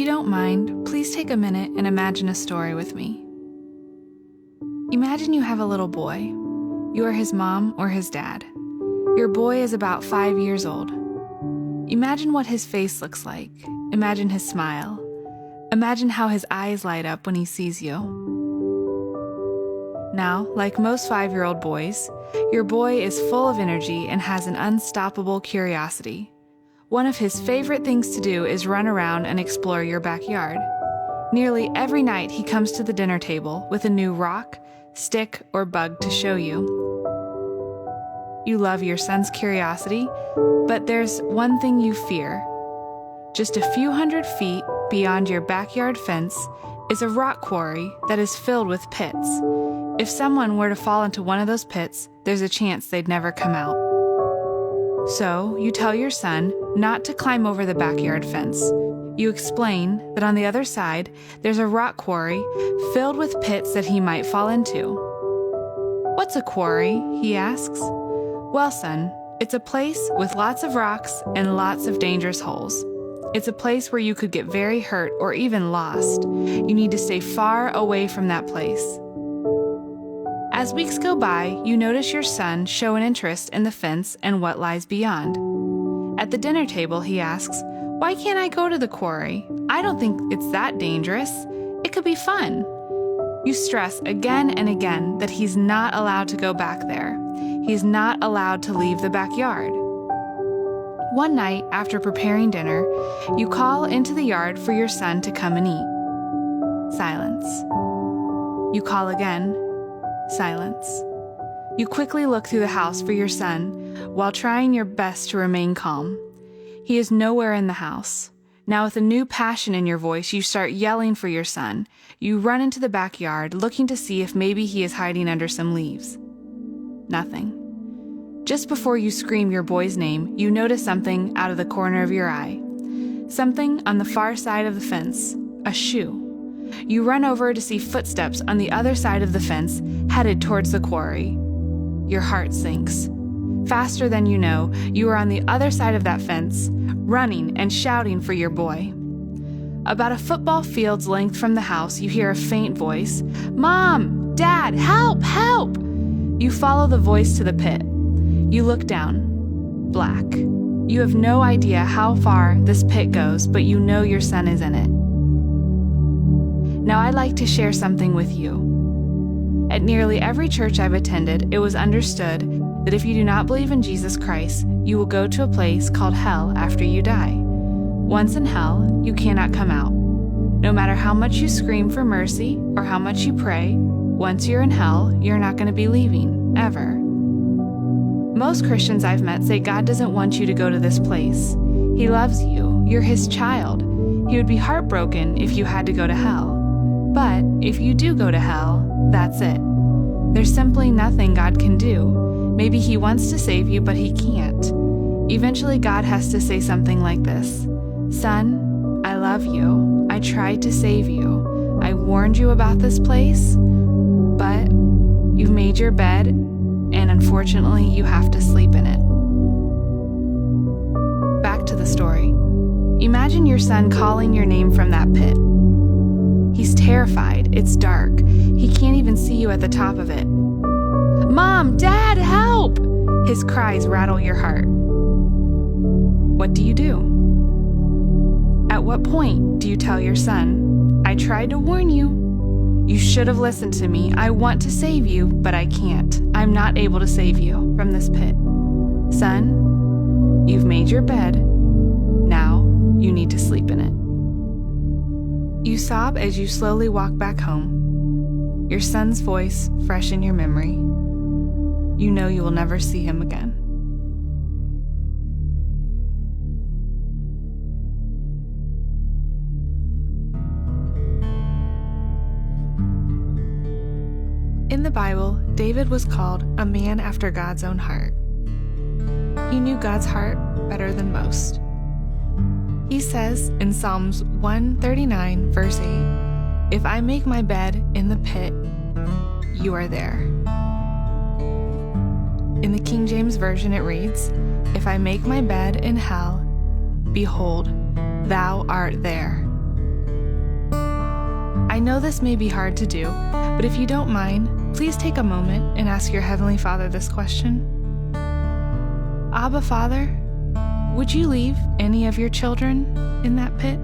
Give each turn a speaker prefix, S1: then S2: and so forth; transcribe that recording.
S1: you don't mind, please take a minute and imagine a story with me. Imagine you have a little boy. You are his mom or his dad. Your boy is about 5 years old. Imagine what his face looks like. Imagine his smile. Imagine how his eyes light up when he sees you. Now, like most 5-year-old boys, your boy is full of energy and has an unstoppable curiosity. One of his favorite things to do is run around and explore your backyard. Nearly every night he comes to the dinner table with a new rock, stick, or bug to show you. You love your son's curiosity, but there's one thing you fear. Just a few hundred feet beyond your backyard fence is a rock quarry that is filled with pits. If someone were to fall into one of those pits, there's a chance they'd never come out. So, you tell your son not to climb over the backyard fence. You explain that on the other side, there's a rock quarry filled with pits that he might fall into. "What's a quarry?" he asks. "Well, son, it's a place with lots of rocks and lots of dangerous holes. It's a place where you could get very hurt or even lost. You need to stay far away from that place." As weeks go by, you notice your son show an interest in the fence and what lies beyond. At the dinner table, he asks, "Why can't I go to the quarry? I don't think it's that dangerous. It could be fun." You stress again and again that he's not allowed to go back there. He's not allowed to leave the backyard. One night, after preparing dinner, you call into the yard for your son to come and eat. Silence. You call again. Silence. You quickly look through the house for your son while trying your best to remain calm. He is nowhere in the house. Now, with a new passion in your voice, you start yelling for your son. You run into the backyard, looking to see if maybe he is hiding under some leaves. Nothing. Just before you scream your boy's name, you notice something out of the corner of your eye. Something on the far side of the fence. A shoe. You run over to see footsteps on the other side of the fence, headed towards the quarry. Your heart sinks. Faster than you know, you are on the other side of that fence, running and shouting for your boy. About a football field's length from the house, you hear a faint voice. "Mom! Dad! Help! Help!" You follow the voice to the pit. You look down. Black. You have no idea how far this pit goes, but you know your son is in it. Now I'd like to share something with you. At nearly every church I've attended, it was understood that if you do not believe in Jesus Christ, you will go to a place called hell after you die. Once in hell, you cannot come out. No matter how much you scream for mercy or how much you pray, once you're in hell, you're not going to be leaving, ever. Most Christians I've met say God doesn't want you to go to this place. He loves you. You're His child. He would be heartbroken if you had to go to hell. But if you do go to hell, that's it. There's simply nothing God can do. Maybe He wants to save you, but He can't. Eventually, God has to say something like this: "Son, I love you. I tried to save you. I warned you about this place, but you've made your bed, and unfortunately, you have to sleep in it." Back to the story. Imagine your son calling your name from that pit. He's terrified. It's dark. He can't even see you at the top of it. "Mom! Dad! Help!" His cries rattle your heart. What do you do? At what point do you tell your son, "I tried to warn you. You should have listened to me. I want to save you, but I can't. I'm not able to save you from this pit. Son, you've made your bed. Now you need to sleep in it." You sob as you slowly walk back home, your son's voice fresh in your memory. You know you will never see him again. In the Bible, David was called a man after God's own heart. He knew God's heart better than most. He says in Psalms 139, verse 8, "If I make my bed in the pit, you are there." In the King James Version it reads, "If I make my bed in hell, behold, thou art there." I know this may be hard to do, but if you don't mind, please take a moment and ask your Heavenly Father this question. Abba, Father, would you leave any of your children in that pit?